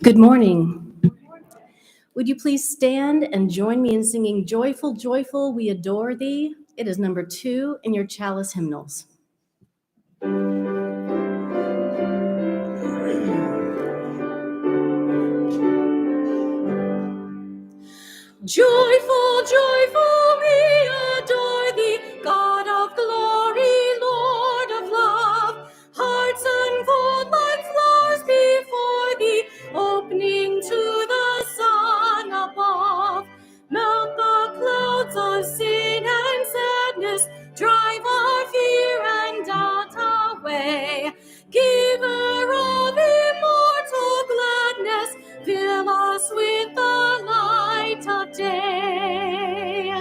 Good morning. Would you please stand and join me in singing Joyful, Joyful, We Adore Thee? It is number 2 in your chalice hymnals. Joyful, joyful, we adore thee, God of glory, Lord of love. Hearts unfold like flowers before thee, opening to the sun above. Melt the clouds of sin and sadness, drive our fear and doubt away. Giver of immortal gladness, fill us with the light of day.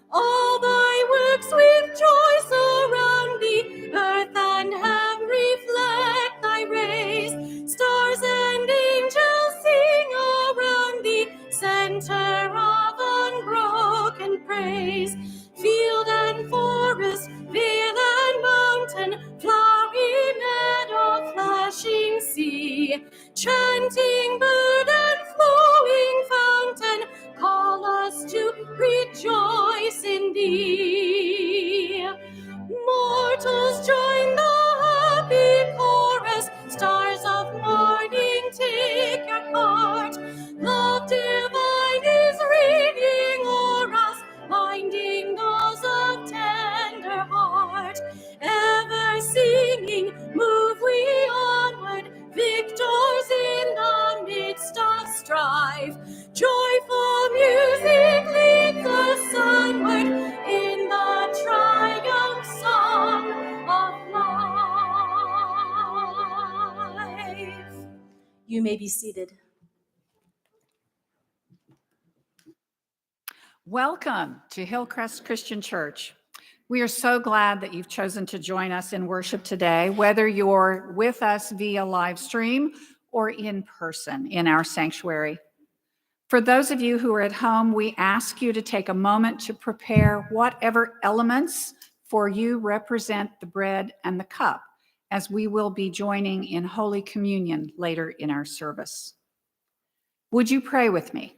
All thy works with joy surround thee, earth and heaven reflect thy rays. Stars and angels sing around thee, center of unbroken praise. Field and forest, vale and mountain, flowery meadow, flashing sea, chanting bird and flowing fountain, call us to rejoice in thee. Mortals join the happy chorus, stars of morning take your part. Love divine is reigning o'er us, binding those of tender heart. Ever singing, move we onward, victors in the midst of strife. Joyful music leads us onward in the triumph song of life. You may be seated. Welcome to Hillcrest Christian Church. We are so glad that you've chosen to join us in worship today, whether you're with us via live stream or in person in our sanctuary. For those of you who are at home, we ask you to take a moment to prepare whatever elements for you represent the bread and the cup, as we will be joining in Holy Communion later in our service. Would you pray with me?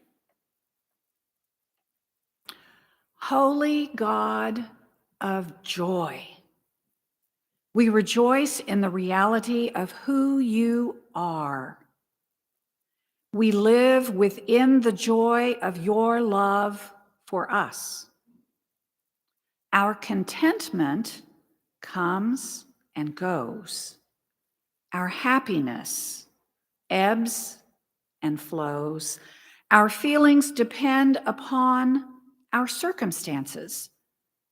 Holy God of joy, we rejoice in the reality of who you are. We live within the joy of your love for us. Our contentment comes and goes. Our happiness ebbs and flows. Our feelings depend upon our circumstances,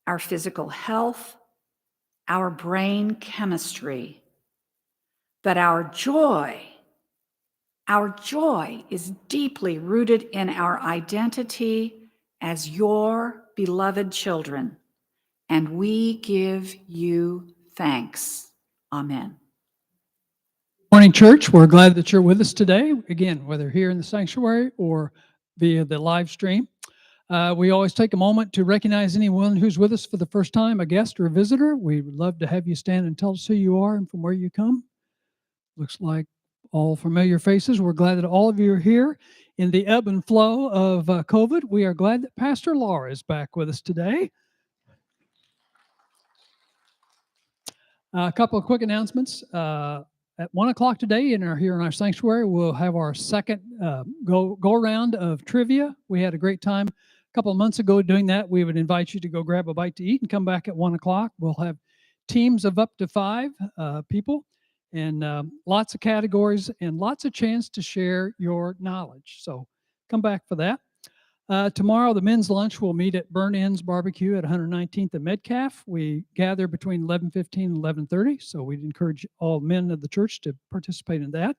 our physical health, our brain chemistry. But our joy is deeply rooted in our identity as your beloved children, and we give you thanks. Amen. Morning, church. We're glad that you're with us today. Again, whether here in the sanctuary or via the live stream. We always take a moment to recognize anyone who's with us for the first time, a guest or a visitor. We would love to have you stand and tell us who you are and from where you come. Looks like all familiar faces. We're glad that all of you are here. In the ebb and flow of COVID, we are glad that Pastor Laura is back with us today. A couple of quick announcements. At 1 o'clock today, here in our sanctuary, we'll have our second go round of trivia. We had a great time a couple of months ago doing that. We would invite you to go grab a bite to eat and come back at 1 o'clock. We'll have teams of up to 5 people and lots of categories and lots of chance to share your knowledge. So come back for that. Tomorrow, the men's lunch will meet at Burn Ends Barbecue at 119th and Metcalf. We gather between 11:15 and 11:30, so we'd encourage all men of the church to participate in that.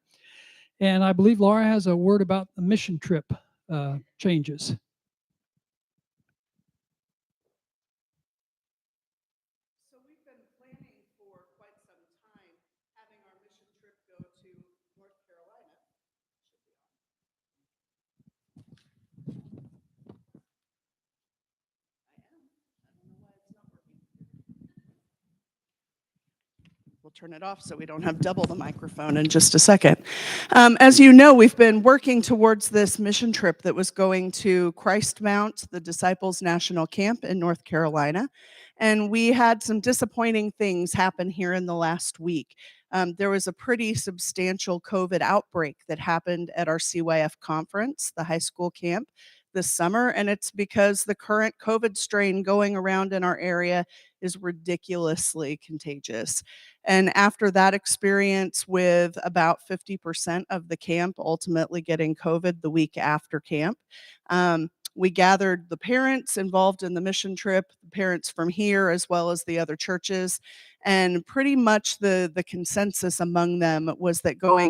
And I believe Laura has a word about the mission trip changes. So we've been planning for quite some time having our mission trip go to North Carolina. We'll turn it off so we don't have double the microphone in just a second. As you know, we've been working towards this mission trip that was going to Christ Mount, the Disciples National Camp in North Carolina. And we had some disappointing things happen here in the last week. There was a pretty substantial COVID outbreak that happened at our CYF conference, the high school camp, this summer. And it's because the current COVID strain going around in our area is ridiculously contagious. And after that experience with about 50% of the camp ultimately getting COVID the week after camp, we gathered the parents involved in the mission trip, the parents from here as well as the other churches, and pretty much the consensus among them was that going